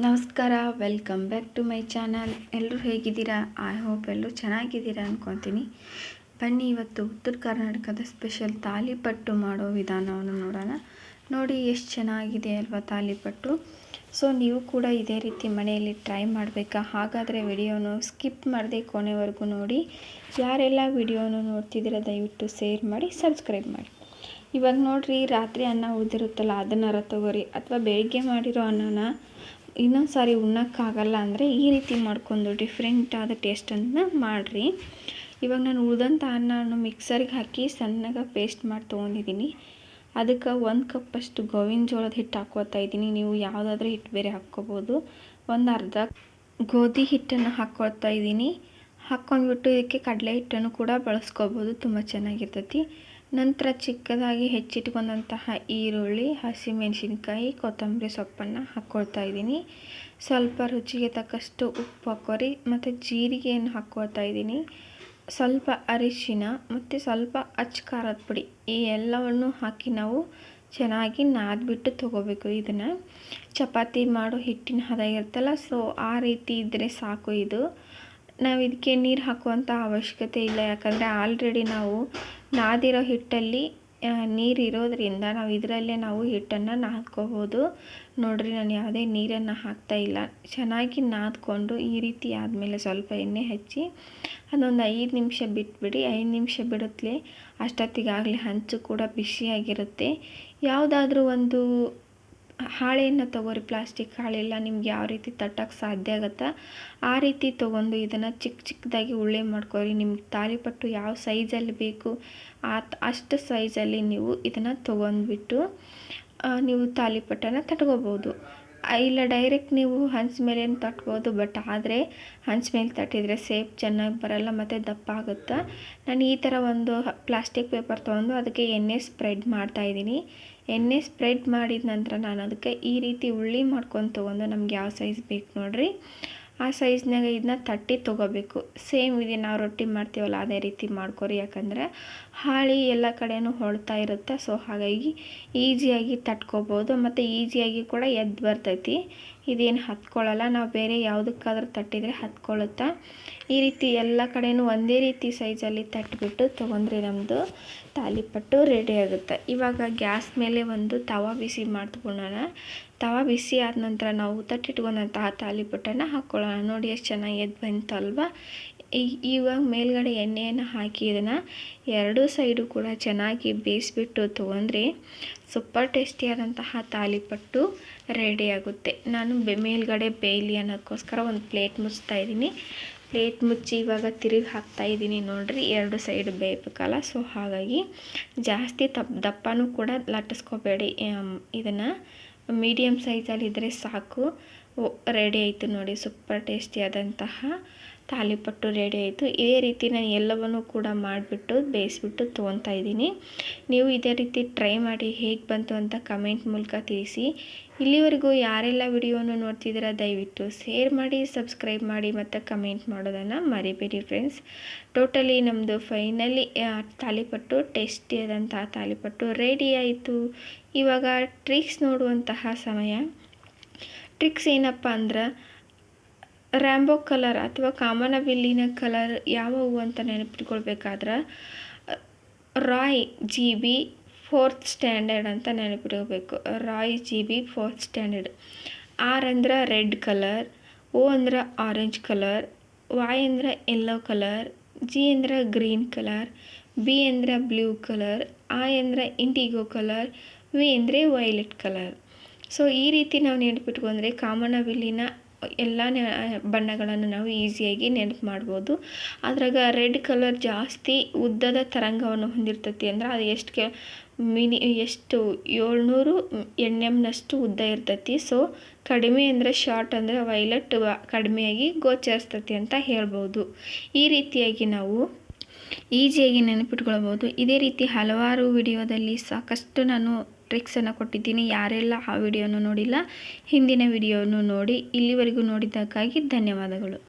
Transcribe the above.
ನಮಸ್ಕಾರ, welcome back to my channel. ಎಲ್ಲರೂ ಹೇಗಿದ್ದೀರಾ? ಐ ಹೋಪ್ ಎಲ್ಲರೂ ಚೆನ್ನಾಗಿದ್ದೀರಾ ಅಂದ್ಕೊತೀನಿ. ಬನ್ನಿ ಇವತ್ತು ಉತ್ತರ ಕರ್ನಾಟಕದ ಸ್ಪೆಷಲ್ ತಾಲಿಪಟ್ಟು ಮಾಡೋ ವಿಧಾನವನ್ನು ನೋಡೋಣ. ನೋಡಿ ಎಷ್ಟು ಚೆನ್ನಾಗಿದೆ ಅಲ್ವಾ ತಾಲಿಪಟ್ಟು. ಸೊ ನೀವು ಕೂಡ ಇದೇ ರೀತಿ ಮನೆಯಲ್ಲಿ ಟ್ರೈ ಮಾಡಬೇಕಾ? ಹಾಗಾದರೆ ವಿಡಿಯೋನು ಸ್ಕಿಪ್ ಮಾಡದೆ ಕೊನೆವರೆಗೂ ನೋಡಿ. ಯಾರೆಲ್ಲ ವಿಡಿಯೋನು ನೋಡ್ತಿದ್ದೀರಾ ದಯವಿಟ್ಟು ಶೇರ್ ಮಾಡಿ, ಸಬ್ಸ್ಕ್ರೈಬ್ ಮಾಡಿ. ಇವಾಗ ನೋಡಿರಿ, ರಾತ್ರಿ ಅನ್ನ ಉಳಿದಿರುತ್ತಲ್ಲ ಅದನ್ನಾರ ತಗೋರಿ, ಅಥವಾ ಬೆಳಿಗ್ಗೆ ಮಾಡಿರೋ ಅನ್ನನ ಇನ್ನೊಂದು ಸಾರಿ ಉಣ್ಣೋಕ್ಕಾಗಲ್ಲ ಅಂದರೆ ಈ ರೀತಿ ಮಾಡ್ಕೊಂಡು ಡಿಫ್ರೆಂಟ್ ಆದ ಟೇಸ್ಟನ್ನು ಮಾಡಿರಿ. ಇವಾಗ ನಾನು ಉಳಿದಂಥ ಅನ್ನವನ್ನು ಮಿಕ್ಸರ್ಗೆ ಹಾಕಿ ಸಣ್ಣಗೆ ಪೇಸ್ಟ್ ಮಾಡಿ ತೊಗೊಂಡಿದ್ದೀನಿ. ಅದಕ್ಕೆ 1 ಕಪ್ಪಷ್ಟು ಗೋವಿನ ಜೋಳದ ಹಿಟ್ಟು ಹಾಕ್ಕೋತಾ ಇದ್ದೀನಿ. ನೀವು ಯಾವುದಾದ್ರೂ ಹಿಟ್ಟು ಬೇರೆ ಹಾಕ್ಕೋಬೋದು. ಒಂದು ಅರ್ಧ ಗೋಧಿ ಹಿಟ್ಟನ್ನು ಹಾಕ್ಕೊಳ್ತಾ ಇದ್ದೀನಿ. ಹಾಕ್ಕೊಂಡ್ಬಿಟ್ಟು ಇದಕ್ಕೆ ಕಡಲೆ ಹಿಟ್ಟನ್ನು ಕೂಡ ಬಳಸ್ಕೋಬೋದು, ತುಂಬ ಚೆನ್ನಾಗಿರ್ತೈತಿ. ನಂತರ ಚಿಕ್ಕದಾಗಿ ಹೆಚ್ಚಿಟ್ಕೊಂಡಂತಹ ಈರುಳ್ಳಿ, ಹಸಿಮೆಣಸಿನ್ಕಾಯಿ, ಕೊತ್ತಂಬರಿ ಸೊಪ್ಪನ್ನು ಹಾಕ್ಕೊಳ್ತಾ ಇದ್ದೀನಿ. ಸ್ವಲ್ಪ ರುಚಿಗೆ ತಕ್ಕಷ್ಟು ಉಪ್ಪು ಹಾಕೋರಿ, ಮತ್ತು ಜೀರಿಗೆಯನ್ನು ಹಾಕ್ಕೊಳ್ತಾ ಇದ್ದೀನಿ. ಸ್ವಲ್ಪ ಅರಿಶಿನ ಮತ್ತು ಸ್ವಲ್ಪ ಅಚ್ಚ ಖಾರದ ಪುಡಿ, ಈ ಎಲ್ಲವನ್ನು ಹಾಕಿ ನಾವು ಚೆನ್ನಾಗಿ ನಾದ್ಬಿಟ್ಟು ತೊಗೋಬೇಕು. ಇದನ್ನು ಚಪಾತಿ ಮಾಡೋ ಹಿಟ್ಟಿನ ಹದ ಇರುತ್ತಲ್ಲ, ಸೊ ಆ ರೀತಿ ಇದ್ದರೆ ಸಾಕು. ಇದು ನಾವು ಇದಕ್ಕೆ ನೀರು ಹಾಕುವಂಥ ಅವಶ್ಯಕತೆ ಇಲ್ಲ, ಯಾಕಂದರೆ ಆಲ್ರೆಡಿ ನಾವು ನಾದಿರೋ ಹಿಟ್ಟಲ್ಲಿ ನೀರು ಇರೋದರಿಂದ ನಾವು ಇದರಲ್ಲೇ ನಾವು ಹಿಟ್ಟನ್ನು ನಾದ್ಕೋಬೋದು. ನೋಡಿರಿ, ನಾನು ಯಾವುದೇ ನೀರನ್ನು ಹಾಕ್ತಾ ಇಲ್ಲ. ಚೆನ್ನಾಗಿ ನಾದ್ಕೊಂಡು ಈ ರೀತಿ ಆದಮೇಲೆ ಸ್ವಲ್ಪ ಎಣ್ಣೆ ಹಚ್ಚಿ ಅದೊಂದು 5 ನಿಮಿಷ ಬಿಟ್ಬಿಡಿ. 5 ನಿಮಿಷ ಬಿಡುತ್ತಲೇ ಅಷ್ಟೊತ್ತಿಗಾಗಲೇ ಹಂಚು ಕೂಡ ಬಿಸಿಯಾಗಿರುತ್ತೆ. ಯಾವುದಾದ್ರೂ ಒಂದು ಹಾಳೆಯನ್ನು ತೊಗೋರಿ, ಪ್ಲಾಸ್ಟಿಕ್ ಹಾಳೆ ಇಲ್ಲ, ನಿಮ್ಗೆ ಯಾವ ರೀತಿ ತಟ್ಟಕ್ಕೆ ಸಾಧ್ಯ ಆಗುತ್ತಾ ಆ ರೀತಿ ತೊಗೊಂಡು ಇದನ್ನು ಚಿಕ್ಕದಾಗಿ ಉಳ್ಳೆ ಮಾಡ್ಕೊರಿ. ನಿಮ್ಗೆ ತಾಲಿಪಟ್ಟು ಯಾವ ಸೈಜಲ್ಲಿ ಬೇಕು ಅಷ್ಟು ಸೈಜಲ್ಲಿ ನೀವು ಇದನ್ನು ತೊಗೊಂಡ್ಬಿಟ್ಟು ನೀವು ತಾಲಿಪಟ್ಟನ್ನು ತಟ್ಕೋಬೋದು. ಇಲ್ಲ ಡೈರೆಕ್ಟ್ ನೀವು ಹಂಚ್ ಮೇಲೆ ತಟ್ಬೋದು, ಬಟ್ ಆದರೆ ಹಂಚ್ ಮೇಲೆ ತಟ್ಟಿದರೆ ಸೇಪ್ ಚೆನ್ನಾಗಿ ಬರಲ್ಲ ಮತ್ತು ದಪ್ಪ ಆಗುತ್ತೆ. ನಾನು ಈ ಥರ ಒಂದು ಪ್ಲಾಸ್ಟಿಕ್ ಪೇಪರ್ ತೊಗೊಂಡು ಅದಕ್ಕೆ ಎಣ್ಣೆ ಸ್ಪ್ರೆಡ್ ಮಾಡ್ತಾಯಿದ್ದೀನಿ. ಎಣ್ಣೆ ಸ್ಪ್ರೆಡ್ ಮಾಡಿದ ನಂತರ ನಾನು ಅದಕ್ಕೆ ಈ ರೀತಿ ಉಳ್ಳಿ ಮಾಡ್ಕೊಂಡು ತೊಗೊಂಡು ನಮ್ಗೆ ಯಾವ ಸೈಜ್ ಬೇಕು ನೋಡಿರಿ ಆ ಸೈಜ್ನಾಗ ಇದನ್ನ ತಟ್ಟಿ ತೊಗೋಬೇಕು. ಸೇಮ್ ಇದೆ ನಾವು ರೊಟ್ಟಿ ಮಾಡ್ತೀವಲ್ಲ ಅದೇ ರೀತಿ ಮಾಡ್ಕೊರಿ, ಯಾಕಂದರೆ ಹಾಳಿ ಎಲ್ಲ ಕಡೆಯೂ ಹೊಳ್ತಾ ಇರುತ್ತೆ. ಸೊ ಹಾಗಾಗಿ ಈಸಿಯಾಗಿ ತಟ್ಕೋಬೋದು ಮತ್ತು ಈಸಿಯಾಗಿ ಕೂಡ ಎದ್ದು ಬರ್ತೈತಿ. ಇದೇನು ಹತ್ಕೊಳ್ಳಲ್ಲ, ನಾವು ಬೇರೆ ಯಾವುದಕ್ಕಾದ್ರೂ ತಟ್ಟಿದರೆ ಹತ್ಕೊಳ್ಳುತ್ತಾ. ಈ ರೀತಿ ಎಲ್ಲ ಕಡೆಯೂ ಒಂದೇ ರೀತಿ ಸೈಜಲ್ಲಿ ತಟ್ಟಿಬಿಟ್ಟು ತೊಗೊಂಡ್ರೆ ನಮ್ಮದು ತಾಲಿಪಟ್ಟು ರೆಡಿ ಆಗುತ್ತೆ. ಇವಾಗ ಗ್ಯಾಸ್ ಮೇಲೆ ಒಂದು ತವಾ ಬಿಸಿ ಮಾಡ್ಕೊಳ್ಳೋಣ. ತವಾ ಬಿಸಿ ಆದ ನಂತರ ನಾವು ತಟ್ಟಿಟ್ಕೊಂಡಂತಹ ತಾಲಿಪಟ್ಟನ್ನು ಹಾಕ್ಕೊಳ್ಳೋಣ. ನೋಡಿ ಎಷ್ಟು ಚೆನ್ನಾಗಿ ಎದ್ದು ಬಂತಲ್ವಾ. ಇವಾಗ ಮೇಲ್ಗಡೆ ಎಣ್ಣೆಯನ್ನು ಹಾಕಿ ಇದನ್ನು 2 ಸೈಡು ಕೂಡ ಚೆನ್ನಾಗಿ ಬೇಯಿಸ್ಬಿಟ್ಟು ತೊಗೊಂಡ್ರೆ ಸೂಪರ್ ಟೇಸ್ಟಿಯಾದಂತಹ ತಾಲಿಪಟ್ಟು ರೆಡಿ ಆಗುತ್ತೆ. ನಾನು ಮೇಲ್ಗಡೆ ಬೇಯಲಿ ಅನ್ನೋದಕ್ಕೋಸ್ಕರ ಒಂದು ಪ್ಲೇಟ್ ಮುಚ್ತಾ ಇದ್ದೀನಿ. ಪ್ಲೇಟ್ ಮುಚ್ಚಿ ಇವಾಗ ತಿರುಗಿ ಹಾಕ್ತಾಯಿದ್ದೀನಿ. ನೋಡಿರಿ, 2 ಸೈಡ್ ಬೇಯಬೇಕಲ್ಲ, ಸೊ ಹಾಗಾಗಿ ಜಾಸ್ತಿ ದಪ್ಪನೂ ಕೂಡ ಲಟ್ಟಿಸ್ಕೋಬೇಡಿ. ಇದನ್ನು ಮೀಡಿಯಮ್ ಸೈಜಲ್ಲಿದ್ದರೆ ಸಾಕು. ರೆಡಿ ಆಯಿತು ನೋಡಿ, ಸೂಪರ್ ಟೇಸ್ಟಿಯಾದಂತಹ ತಾಲಿಪಟ್ಟು ರೆಡಿ ಆಯಿತು. ಇದೇ ರೀತಿ ನಾನು ಎಲ್ಲವನ್ನೂ ಕೂಡ ಮಾಡಿಬಿಟ್ಟು ಬೇಯಿಸ್ಬಿಟ್ಟು ತೊಗೊತಾ ಇದ್ದೀನಿ. ನೀವು ಇದೇ ರೀತಿ ಟ್ರೈ ಮಾಡಿ ಹೇಗೆ ಬಂತು ಅಂತ ಕಮೆಂಟ್ ಮೂಲಕ ತಿಳಿಸಿ. ಇಲ್ಲಿವರೆಗೂ ಯಾರೆಲ್ಲ ವಿಡಿಯೋವನ್ನು ನೋಡ್ತಿದ್ದೀರಾ ದಯವಿಟ್ಟು ಶೇರ್ ಮಾಡಿ, ಸಬ್ಸ್ಕ್ರೈಬ್ ಮಾಡಿ ಮತ್ತು ಕಮೆಂಟ್ ಮಾಡೋದನ್ನು ಮರಿಬೇಡಿ ಫ್ರೆಂಡ್ಸ್. ಟೋಟಲಿ ನಮ್ಮದು ಫೈನಲಿ ತಾಲಿಪಟ್ಟು ಟೇಸ್ಟಿಯಾದಂತಹ ತಾಲಿಪಟ್ಟು ರೆಡಿ ಆಯಿತು. ಇವಾಗ ಟ್ರಿಕ್ಸ್ ನೋಡುವಂತಹ ಸಮಯ. ಟ್ರಿಕ್ಸ್ ಏನಪ್ಪ ಅಂದ್ರೆ, ರ್ಯಾಂಬೋ ಕಲರ್ ಅಥವಾ ಕಾಮನಬಿಲ್ಲಿನ ಕಲರ್ ಯಾವುವು ಅಂತ ನೆನಪಿಟ್ಕೊಳ್ಬೇಕಾದ್ರೆ ರಾಯ್ GB 4th ಸ್ಟ್ಯಾಂಡರ್ಡ್ ಅಂತ ನೆನಪಿಟ್ಕೋಬೇಕು. Roy GB 4th standard. R ಅಂದ್ರೆ ರೆಡ್ ಕಲರ್, O ಅಂದ್ರೆ ಆರೆಂಜ್ ಕಲರ್, Y ಅಂದ್ರೆ ಯೆಲ್ಲೋ ಕಲರ್, G ಅಂದ್ರೆ ಗ್ರೀನ್ ಕಲರ್, B ಅಂದ್ರೆ ಬ್ಲೂ ಕಲರ್, I ಅಂದ್ರೆ ಇಂಡಿಗೋ ಕಲರ್, V ಅಂದರೆ ವೈಲೆಟ್ ಕಲರ್. ಸೊ ಈ ರೀತಿ ನಾವು ನೆನಪಿಟ್ಕೊಂಡ್ರೆ ಕಾಮನಬಿಲ್ಲಿನ ಎಲ್ಲ ಬಣ್ಣಗಳನ್ನು ನಾವು ಈಸಿಯಾಗಿ ನೆನಪು ಮಾಡ್ಬೋದು. ಅದ್ರಾಗ ರೆಡ್ ಕಲರ್ ಜಾಸ್ತಿ ಉದ್ದದ ತರಂಗವನ್ನು ಹೊಂದಿರ್ತೈತಿ. ಅಂದ್ರೆ ಅದು ಎಷ್ಟು 700 nmನಷ್ಟು ಉದ್ದ ಇರ್ತೈತಿ. ಸೊ ಕಡಿಮೆ ಅಂದರೆ ಶಾರ್ಟ್ ಅಂದರೆ ವೈಲೆಟ್ ಕಡಿಮೆಯಾಗಿ ಗೋಚರಿಸ್ತೈತಿ ಅಂತ ಹೇಳ್ಬೋದು. ಈ ರೀತಿಯಾಗಿ ನಾವು ಈಸಿಯಾಗಿ ನೆನಪಿಟ್ಕೊಳ್ಬೋದು. ಇದೇ ರೀತಿ ಹಲವಾರು ವಿಡಿಯೋದಲ್ಲಿ ಸಾಕಷ್ಟು ನಾನು ಟ್ರಿಕ್ಸನ್ನು ಕೊಟ್ಟಿದ್ದೀನಿ. ಯಾರೆಲ್ಲ ಆ ವಿಡಿಯೋನು ನೋಡಿಲ್ಲ ಹಿಂದಿನ ವಿಡಿಯೋನು ನೋಡಿ. ಇಲ್ಲಿವರೆಗೂ ನೋಡಿದ್ದಕ್ಕಾಗಿ ಧನ್ಯವಾದಗಳು.